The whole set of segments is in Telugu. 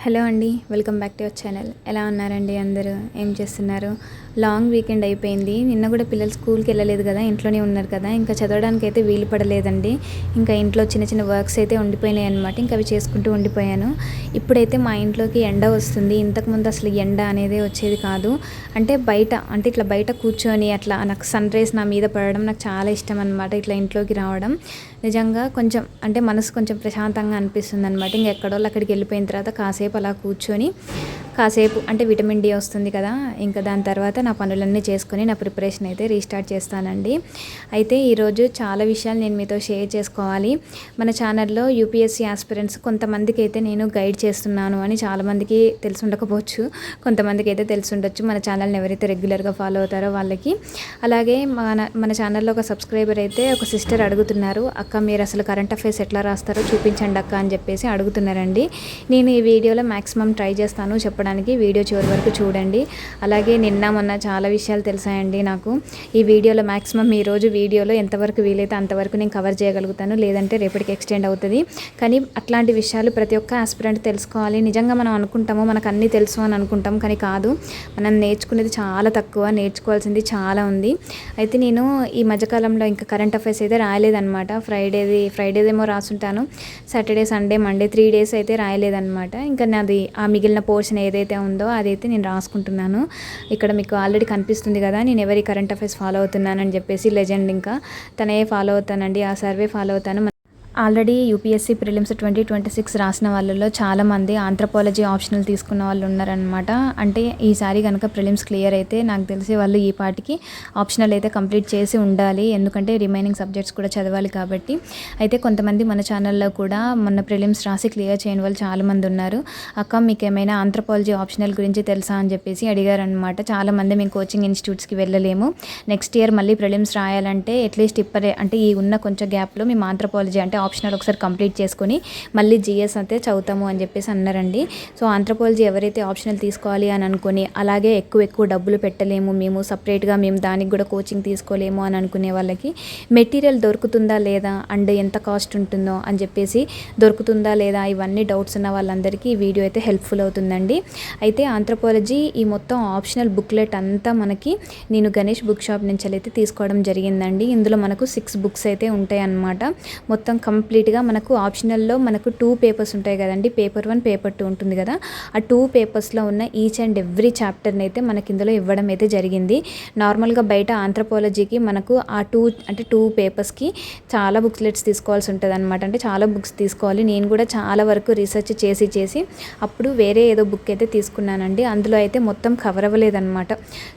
హలో అండి, welcome back to our channel. ఎలా ఉన్నారండి అందరూ? ఏం చేస్తున్నారు? లాంగ్ వీకెండ్ అయిపోయింది. నిన్న కూడా పిల్లలు స్కూల్కి వెళ్ళలేదు కదా, ఇంట్లోనే ఉన్నారు కదా, ఇంకా చదవడానికి అయితే వీలు పడలేదండి. ఇంకా ఇంట్లో చిన్న చిన్న వర్క్స్ అయితే ఉండిపోయినాయి అనమాట. ఇంకా అవి చేసుకుంటూ ఉండిపోయాను. ఇప్పుడైతే మా ఇంట్లోకి ఎండ వస్తుంది. ఇంతకుముందు అసలు ఎండ అనేది వచ్చేది కాదు. అంటే ఇట్లా బయట కూర్చొని అట్లా నాకు సన్ రైజ్ నా మీద పడడం నాకు చాలా ఇష్టం అనమాట. ఇట్లా ఇంట్లోకి రావడం నిజంగా కొంచెం అంటే మనసు కొంచెం ప్రశాంతంగా అనిపిస్తుంది అనమాట. ఇంకెక్కడో అక్కడికి వెళ్ళిపోయిన తర్వాత కాసేపు అలా కూర్చొని కాసేపు అంటే విటమిన్ డి వస్తుంది కదా, ఇంకా దాని తర్వాత నా పనులన్నీ చేసుకొని నా ప్రిపరేషన్ అయితే రీస్టార్ట్ చేస్తానండి. అయితే ఈరోజు చాలా విషయాలు నేను మీతో షేర్ చేసుకోవాలి. మన ఛానల్లో యూపీఎస్సీ ఆస్పిరెంట్స్ కొంతమందికి అయితే నేను గైడ్ చేస్తున్నాను అని చాలామందికి తెలిసి ఉండకపోవచ్చు, కొంతమందికి అయితే తెలిసి ఉండొచ్చు. మన ఛానల్ని ఎవరైతే రెగ్యులర్గా ఫాలో అవుతారో వాళ్ళకి. అలాగే మన ఛానల్లో ఒక సబ్స్క్రైబర్ అయితే ఒక సిస్టర్ అడుగుతున్నారు, అక్క మీరు అసలు కరెంట్ అఫైర్స్ ఎట్లా రాస్తారో చూపించండి అక్క అని చెప్పేసి అడుగుతున్నారండి. నేను ఈ వీడియోలో మ్యాక్సిమం ట్రై చేస్తాను చెప్పడానికి. వీడియో చివరి వరకు చూడండి. అలాగే నిన్న మొన్న చాలా విషయాలు తెలిసాయండి నాకు. ఈ వీడియోలో మ్యాక్సిమం ఈరోజు వీడియోలో ఎంతవరకు వీలైతే అంతవరకు నేను కవర్ చేయగలుగుతాను, లేదంటే రేపటికి ఎక్స్టెండ్ అవుతుంది. కానీ అట్లాంటి విషయాలు ప్రతి ఒక్క ఆస్పిరెంట్ తెలుసుకోవాలి. నిజంగా మనం అనుకుంటాము మనకు అన్నీ తెలుసు అని అనుకుంటాం, కానీ కాదు. మనం నేర్చుకునేది చాలా తక్కువ, నేర్చుకోవాల్సింది చాలా ఉంది. అయితే నేను ఈ మధ్యకాలంలో ఇంకా కరెంట్ అఫైర్స్ అయితే రాయలేదన్నమాట. ఫ్రైడేదేమో రాసుంటాను, సాటర్డే సండే మండే 3 days అయితే రాయలేదన్నమాట. ఇంకా నాది ఆ మిగిలిన పోర్షన్ ఏదైతే ఉందో అదైతే నేను రాసుకుంటున్నాను. ఇక్కడ మీకు ఆల్రెడీ కనిపిస్తుంది కదా నేను ఎవరి కరెంట్ అఫైర్స్ ఫాలో అవుతున్నానని చెప్పేసి. లెజెండ్ ఇంకా తనే ఫాలో అవుతానండి, ఆ సర్వే ఫాలో అవుతాను. ఆల్రెడీ యూపీఎస్సీ ప్రిలిమ్స్ 2026 రాసిన వాళ్ళలో చాలామంది ఆంథ్రపాలజీ ఆప్షనల్ తీసుకున్న వాళ్ళు ఉన్నారనమాట. అంటే ఈసారి కనుక ప్రిలిమ్స్ క్లియర్ అయితే నాకు తెలిసి వాళ్ళు ఈ పాటికి ఆప్షనల్ అయితే కంప్లీట్ చేసి ఉండాలి, ఎందుకంటే రిమైనింగ్ సబ్జెక్ట్స్ కూడా చదవాలి కాబట్టి. అయితే కొంతమంది మన ఛానల్లో కూడా మొన్న ప్రిలిమ్స్ రాసి క్లియర్ చేయని వాళ్ళు చాలామంది ఉన్నారు. అక్క మీకు ఏమైనా ఆంథ్రపాలజీ ఆప్షనల్ గురించి తెలుసా అని చెప్పేసి అడిగారనమాట. చాలామంది మేము కోచింగ్ ఇన్స్టిట్యూట్స్కి వెళ్ళలేము, నెక్స్ట్ ఇయర్ మళ్ళీ ప్రిలిమ్స్ రాయాలంటే అట్లీస్ట్ అంటే ఈ ఉన్న కొంచెం గ్యాప్లో మేము ఆంథ్రపాలజీ అంటే ఆప్షనల్ ఒకసారి కంప్లీట్ చేసుకొని మళ్ళీ జిఎస్ అయితే చదువుతాము అని చెప్పేసి అన్నారండి. సో ఆంథ్రపాలజీ ఎవరైతే ఆప్షనల్ తీసుకోవాలి అని అనుకుని అలాగే ఎక్కువ డబ్బులు పెట్టలేము మేము సపరేట్గా, మేము దానికి కూడా కోచింగ్ తీసుకోలేము అని అనుకునే వాళ్ళకి మెటీరియల్ దొరుకుతుందా లేదా అండ్ ఎంత కాస్ట్ ఉంటుందో అని చెప్పేసి, దొరుకుతుందా లేదా ఇవన్నీ డౌట్స్ ఉన్న వాళ్ళందరికీ ఈ వీడియో అయితే హెల్ప్ఫుల్ అవుతుందండి. అయితే ఆంథ్రపాలజీ ఈ మొత్తం ఆప్షనల్ బుక్లెట్ అంతా మనకి నేను గణేష్ బుక్ షాప్ నుంచి అయితే తీసుకోవడం జరిగిందండి. ఇందులో మనకు 6 books అయితే ఉంటాయి అన్నమాట. మొత్తం కంప్లీట్గా మనకు ఆప్షనల్లో మనకు 2 papers ఉంటాయి కదండి, పేపర్ 1 పేపర్ 2 ఉంటుంది కదా. ఆ 2 papersలో ఉన్న ఈచ్ అండ్ ఎవ్రీ చాప్టర్ని అయితే మనకి ఇందులో ఇవ్వడం అయితే జరిగింది. నార్మల్గా బయట ఆంథ్రపాలజీకి మనకు ఆ 2 papersకి చాలా బుక్లెట్స్ తీసుకోవాల్సి ఉంటుంది అనమాట. అంటే చాలా బుక్స్ తీసుకోవాలి. నేను కూడా చాలా వరకు రీసెర్చ్ చేసి అప్పుడు వేరే ఏదో బుక్ అయితే తీసుకున్నానండి. అందులో అయితే మొత్తం కవర్ అవ్వలేదన్నమాట.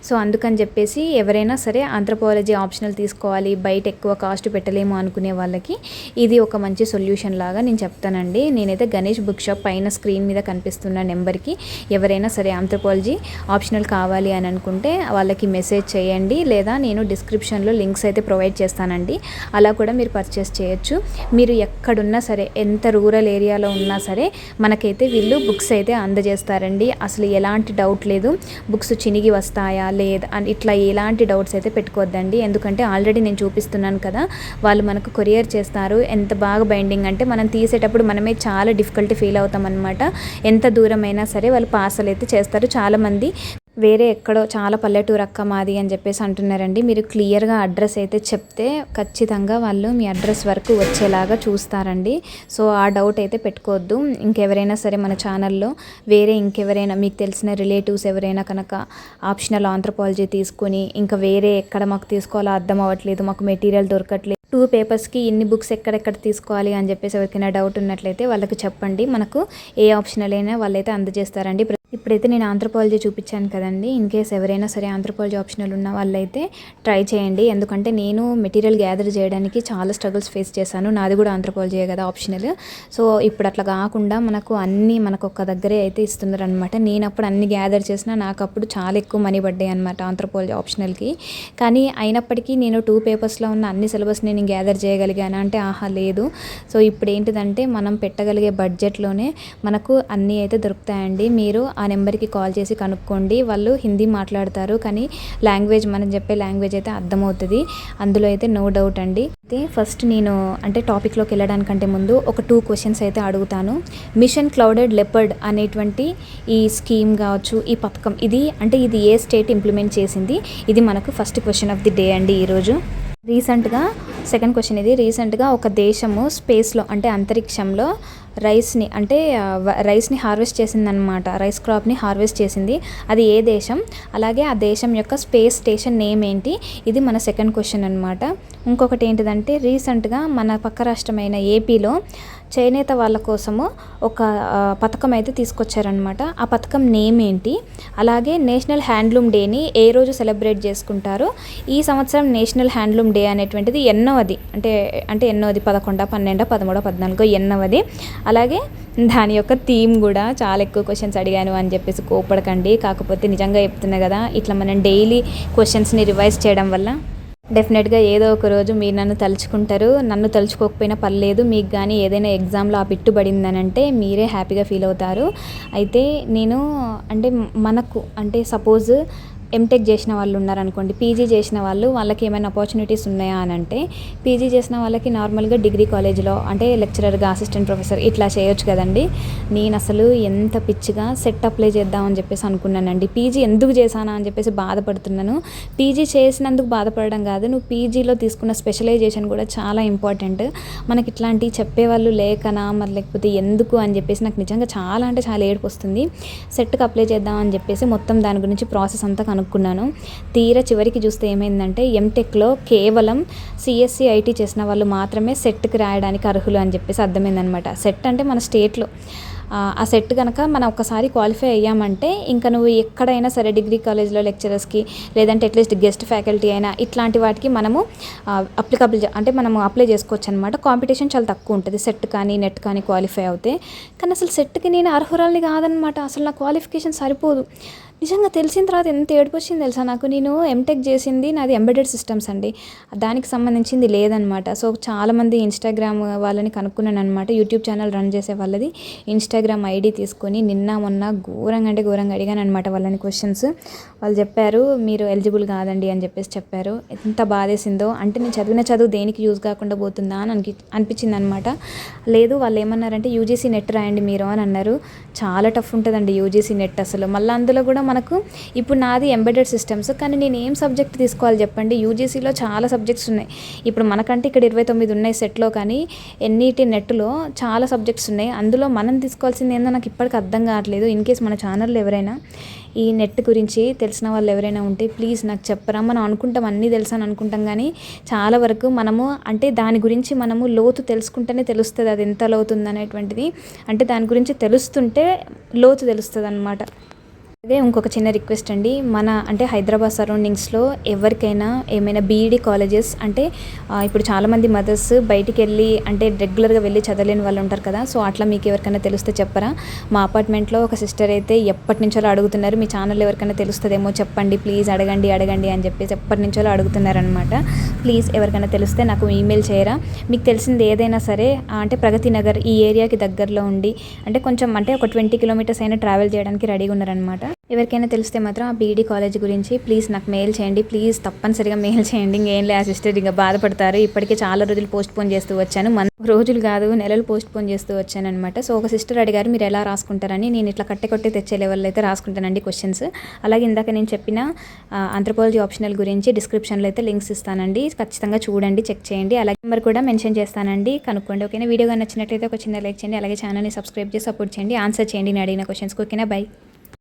సో అందుకని చెప్పేసి ఎవరైనా సరే ఆంథ్రపాలజీ ఆప్షనల్ తీసుకోవాలి, బయట ఎక్కువ కాస్ట్ పెట్టలేము అనుకునే వాళ్ళకి ఇది ఒక మంచి సొల్యూషన్ లాగా నేను చెప్తానండి. నేనైతే గణేష్ బుక్ షాప్ పైన స్క్రీన్ మీద కనిపిస్తున్న నెంబర్కి ఎవరైనా సరే ఆంథ్రపాలజీ ఆప్షనల్ కావాలి అని అనుకుంటే వాళ్ళకి మెసేజ్ చేయండి, లేదా నేను డిస్క్రిప్షన్లో లింక్స్ అయితే ప్రొవైడ్ చేస్తానండి. అలా కూడా మీరు పర్చేస్ చేయొచ్చు. మీరు ఎక్కడున్నా సరే, ఎంత రూరల్ ఏరియాలో ఉన్నా సరే మనకైతే వీళ్ళు బుక్స్ అయితే అందజేస్తారండి. అసలు ఎలాంటి డౌట్ లేదు, బుక్స్ చినిగి వస్తాయా లేదా అని ఇట్లా ఎలాంటి డౌట్స్ అయితే పెట్టుకోవద్దండి. ఎందుకంటే ఆల్రెడీ నేను చూపిస్తున్నాను కదా, వాళ్ళు మనకు కొరియర్ చేస్తారు. ఎంత బాగా బైండింగ్ అంటే మనం తీసేటప్పుడు మనమే చాలా డిఫికల్టీ ఫీల్ అవుతాం అనమాట. ఎంత దూరమైనా సరే వాళ్ళు పార్సల్ అయితే చేస్తారు. చాలామంది వేరే ఎక్కడో చాలా పల్లెటూరు అక్క మాది అని చెప్పేసి అంటున్నారండి. మీరు క్లియర్గా అడ్రస్ అయితే చెప్తే ఖచ్చితంగా వాళ్ళు మీ అడ్రస్ వరకు వచ్చేలాగా చూస్తారండి. సో ఆ డౌట్ అయితే పెట్టుకోవద్దు. ఇంకెవరైనా సరే మన ఛానల్లో వేరే ఇంకెవరైనా మీకు తెలిసిన రిలేటివ్స్ ఎవరైనా కనుక ఆప్షనల్ ఆంథ్రపాలజీ తీసుకుని ఇంకా వేరే ఎక్కడ మాకు తీసుకోవాలో అర్థం అవ్వట్లేదు, మాకు మెటీరియల్ దొరకట్లేదు, 2 papersకి ఇన్ని బుక్స్ ఎక్కడెక్కడ తీసుకోవాలి అని చెప్పేసి ఎవరికైనా డౌట్ ఉన్నట్లయితే వాళ్ళకి చెప్పండి. మనకు ఏ ఆప్షనల్ అయినా వాళ్ళైతే అందజేస్తారండి. ఇప్పుడైతే నేను ఆంథ్రపాలజీ చూపించాను కదండి. ఇన్ కేస్ ఎవరైనా సరే ఆంథ్రపాలజీ ఆప్షనల్ ఉన్న వాళ్ళైతే ట్రై చేయండి. ఎందుకంటే నేను మెటీరియల్ గ్యాదర్ చేయడానికి చాలా స్ట్రగుల్స్ ఫేస్ చేశాను. నాది కూడా ఆంథ్రపాలజీ కదా ఆప్షనల్. సో ఇప్పుడు అట్లా కాకుండా మనకు ఒక్క దగ్గరే అయితే ఇస్తున్నారు అనమాట. నేను అప్పుడు అన్ని గ్యాదర్ చేసినా నాకు అప్పుడు చాలా ఎక్కువ మనీ పడ్డాయి అనమాట ఆంథ్రపాలజీ ఆప్షనల్కి. కానీ అయినప్పటికీ నేను 2 papersలో ఉన్న అన్ని సిలబస్ నేను గ్యాదర్ చేయగలిగాను అంటే లేదు. సో ఇప్పుడు ఏంటిదంటే మనం పెట్టగలిగే బడ్జెట్లోనే మనకు అన్నీ అయితే దొరుకుతాయండి. మీరు ఆ నెంబర్కి కాల్ చేసి కనుక్కోండి. వాళ్ళు హిందీ మాట్లాడతారు, కానీ లాంగ్వేజ్ మనం చెప్పే లాంగ్వేజ్ అయితే అర్థమవుతుంది, అందులో అయితే నో డౌట్ అండి. అయితే ఫస్ట్ నేను అంటే టాపిక్లోకి వెళ్ళడానికంటే ముందు ఒక 2 క్వశ్చన్స్ అయితే అడుగుతాను. మిషన్ క్లౌడెడ్ లెపర్డ్ అనేటువంటి ఈ స్కీమ్ కావచ్చు, ఈ పథకం ఇది ఏ స్టేట్ ఇంప్లిమెంట్ చేసింది? ఇది మనకు first question of the day అండి ఈరోజు. సెకండ్ క్వశ్చన్ ఇది. రీసెంట్గా ఒక దేశము స్పేస్లో అంటే అంతరిక్షంలో రైస్ని హార్వెస్ట్ చేసిందనమాట. రైస్ క్రాప్ని హార్వెస్ట్ చేసింది. అది ఏ దేశం? అలాగే ఆ దేశం యొక్క స్పేస్ స్టేషన్ నేమ్ ఏంటి? ఇది మన సెకండ్ క్వశ్చన్ అనమాట. ఇంకొకటి ఏంటిదంటే రీసెంట్గా మన పక్క రాష్ట్రమైన ఏపీలో చేనేత వాళ్ళ కోసము ఒక పథకం అయితే తీసుకొచ్చారనమాట. ఆ పథకం నేమ్ ఏంటి? అలాగే నేషనల్ హ్యాండ్లూమ్ డేని ఏ రోజు సెలబ్రేట్ చేసుకుంటారు? ఈ సంవత్సరం నేషనల్ హ్యాండ్లూమ్ డే అనేటువంటిది ఎన్నవది? అంటే ఎన్నోది? 11, 12, 13, 14 ఎన్నవది? అలాగే దాని యొక్క థీమ్ కూడా. చాలా ఎక్కువ క్వశ్చన్స్ అడిగాను అని చెప్పేసి కోపడకండి, కాకపోతే నిజంగా చెప్తున్నా కదా, ఇట్లా మనం డైలీ క్వశ్చన్స్ని రివైజ్ చేయడం వల్ల డెఫినెట్గా ఏదో ఒక రోజు మీరు నన్ను తలుచుకుంటారు. నన్ను తలుచుకోకపోయినా పర్లేదు, మీకు కానీ ఏదైనా ఎగ్జామ్లో ఆ బిట్టు పడిందనంటే మీరే హ్యాపీగా ఫీల్ అవుతారు. అయితే నేను సపోజ్ ఎంటెక్ చేసిన వాళ్ళు ఉన్నారనుకోండి, పీజీ చేసిన వాళ్ళకి ఏమైనా ఆపర్చునిటీస్ ఉన్నాయా అని అంటే, పీజీ చేసిన వాళ్ళకి నార్మల్గా డిగ్రీ కాలేజ్లో అంటే లెక్చరర్గా, అసిస్టెంట్ ప్రొఫెసర్ ఇట్లా చేయొచ్చు కదండి. నేను అసలు ఎంత పిచ్చిగా సెట్ అప్లై చేద్దామని చెప్పేసి అనుకున్నానండి. పీజీ ఎందుకు చేశానా అని చెప్పేసి బాధపడుతున్నాను. పీజీ చేసినందుకు బాధపడడం కాదు, నువ్వు పీజీలో తీసుకున్న స్పెషలైజేషన్ కూడా చాలా ఇంపార్టెంట్. మనకి ఇట్లాంటివి చెప్పేవాళ్ళు లేకనా మరి లేకపోతే ఎందుకు అని చెప్పేసి నాకు నిజంగా చాలా అంటే చాలా ఏడుపు వస్తుంది. సెట్కి అప్లై చేద్దామని చెప్పేసి మొత్తం దాని గురించి ప్రాసెస్ అంతా కనుక్కున్నాను. తీరా చివరికి చూస్తే ఏమైందంటే ఎంటెక్లో కేవలం సిఎస్సి ఐటీ చేసిన వాళ్ళు మాత్రమే సెట్కి రాయడానికి అర్హులు అని చెప్పేసి అర్థమైందనమాట. సెట్ అంటే మన స్టేట్లో ఆ సెట్ కనుక మనం ఒక్కసారి క్వాలిఫై అయ్యామంటే ఇంకా నువ్వు ఎక్కడైనా సరే డిగ్రీ కాలేజ్లో లెక్చరర్స్కి లేదంటే అట్లీస్ట్ గెస్ట్ ఫ్యాకల్టీ అయినా ఇట్లాంటి వాటికి మనము మనము అప్లై చేసుకోవచ్చు అనమాట. కాంపిటీషన్ చాలా తక్కువ ఉంటుంది సెట్ కానీ నెట్ కానీ క్వాలిఫై అవుతే. కానీ అసలు సెట్కి నేను అర్హురాలని కాదనమాట. అసలు నా క్వాలిఫికేషన్ సరిపోదు. నిజంగా తెలిసిన తర్వాత ఎంత ఏడుపు వచ్చింది తెలుసా నాకు. నేను ఎంటెక్ చేసింది నాది ఎంబెడెడ్ సిస్టమ్స్ అండి, దానికి సంబంధించింది లేదనమాట. సో చాలామంది ఇన్స్టాగ్రామ్ వాళ్ళని కనుక్కున్నాను అనమాట. యూట్యూబ్ ఛానల్ రన్ చేసే వాళ్ళది ఇన్స్టాగ్రామ్ ఐడి తీసుకొని మొన్న ఘోరంగా అడిగాను అనమాట వాళ్ళని క్వశ్చన్స్. వాళ్ళు చెప్పారు మీరు ఎలిజిబుల్ కాదండి అని చెప్పేసి చెప్పారు. ఎంత బాధేసిందో. అంటే నేను చదివిన చదువు దేనికి యూజ్ కాకుండా పోతుందా అని అనిపించింది అనమాట. లేదు, వాళ్ళు ఏమన్నారంటే యూజీసీ నెట్ రాయండి మీరు అని అన్నారు. చాలా టఫ్ ఉంటుందండి యూజీసీ నెట్ అసలు. మళ్ళీ అందులో కూడా మనకు ఇప్పుడు నాది ఎంబెడెడ్ సిస్టమ్స్, కానీ నేను ఏం సబ్జెక్ట్ తీసుకోవాలి చెప్పండి? యూజీసీలో చాలా సబ్జెక్ట్స్ ఉన్నాయి. ఇప్పుడు మనకంటే ఇక్కడ 29 ఉన్నాయి సెట్లో, కానీ ఎన్ఈటీ నెట్లో చాలా సబ్జెక్ట్స్ ఉన్నాయి. అందులో మనం తీసుకోవాల్సింది ఏందో నాకు ఇప్పటికి అర్థం కావట్లేదు. ఇన్ కేస్ మన ఛానల్లో ఎవరైనా ఈ నెట్ గురించి తెలిసిన వాళ్ళు ఎవరైనా ఉంటే ప్లీజ్ నాకు చెప్పరా. మనం అనుకుంటాం అన్నీ తెలుసు అని అనుకుంటాం, కానీ చాలా వరకు మనము దాని గురించి మనము లోతు తెలుసుకుంటేనే తెలుస్తుంది అది ఎంత లోతు ఉందనేటువంటిది. దాని గురించి తెలుస్తుంటే లోతు తెలుస్తుంది అన్నమాట. అదే ఇంకొక చిన్న రిక్వెస్ట్ అండి, మన హైదరాబాద్ సరౌండింగ్స్లో ఎవరికైనా ఏమైనా బీఈడీ కాలేజెస్ ఇప్పుడు చాలామంది మదర్స్ బయటికి వెళ్ళి రెగ్యులర్గా వెళ్ళి చదవలేని వాళ్ళు ఉంటారు కదా. సో అట్లా మీకు ఎవరికైనా తెలిస్తే చెప్పరా. మా అపార్ట్మెంట్లో ఒక సిస్టర్ అయితే ఎప్పటి నుంచో అడుగుతున్నారు, మీ ఛానల్ ఎవరికైనా తెలుస్తుందేమో చెప్పండి ప్లీజ్, అడగండి అని చెప్పేసి ఎప్పటి నుంచో అడుగుతున్నారనమాట. ప్లీజ్ ఎవరికైనా తెలిస్తే నాకు ఈమెయిల్ చేయరా. మీకు తెలిసింది ఏదైనా సరే ప్రగతి నగర్ ఈ ఏరియాకి దగ్గరలో ఉండి కొంచెం ఒక 20 కిలోమీటర్స్ అయినా ట్రావెల్ చేయడానికి రెడీగా ఉన్నారనమాట. ఎవరికైనా తెలిస్తే మాత్రం ఆ బీఈడీ కాలేజ్ గురించి ప్లీజ్ నాకు మెయిల్ చేయండి. ప్లీజ్ తప్పనిసరిగా మెయిల్ చేయండి. ఇంకేం లేదు, ఆ సిస్టర్ ఇంకా బాధపడతారు. ఇప్పటికే చాలా రోజులు పోస్ట్పోన్ చేస్తూ వచ్చాను, రోజులు కాదు నెలలు పోస్ట్పోన్ చేస్తూ వచ్చాను అనమాట. సో ఒక సిస్టర్ అడిగారు మీరు ఎలా రాసుకుంటారని. నేను ఇట్లా కొట్టి తెచ్చే లెవెల్లో అయితే రాసుకుంటానండి క్వశ్చన్స్. అలాగే ఇందాక నేను చెప్పిన ఆంథ్రోపాలజీ ఆప్షనల్ గురించి డిస్క్రిప్షన్లో అయితే లింక్స్ ఇస్తానండి, ఖచ్చితంగా చూడండి, చెక్ చేయండి. అలాగే నెంబర్ కూడా మెన్షన్ చేస్తానండి, కనుక్కోండి. ఓకేనా. వీడియోగా నచ్చినట్లయితే ఒక చిన్న లైక్ చేయండి, అలాగే ఛానల్ని సబ్స్క్రైబ్ చేసి సపోర్ట్ చేయండి, ఆన్సర్ చేయండి నేను అడిగిన క్వశ్చన్స్కి. ఓకేనా. బై.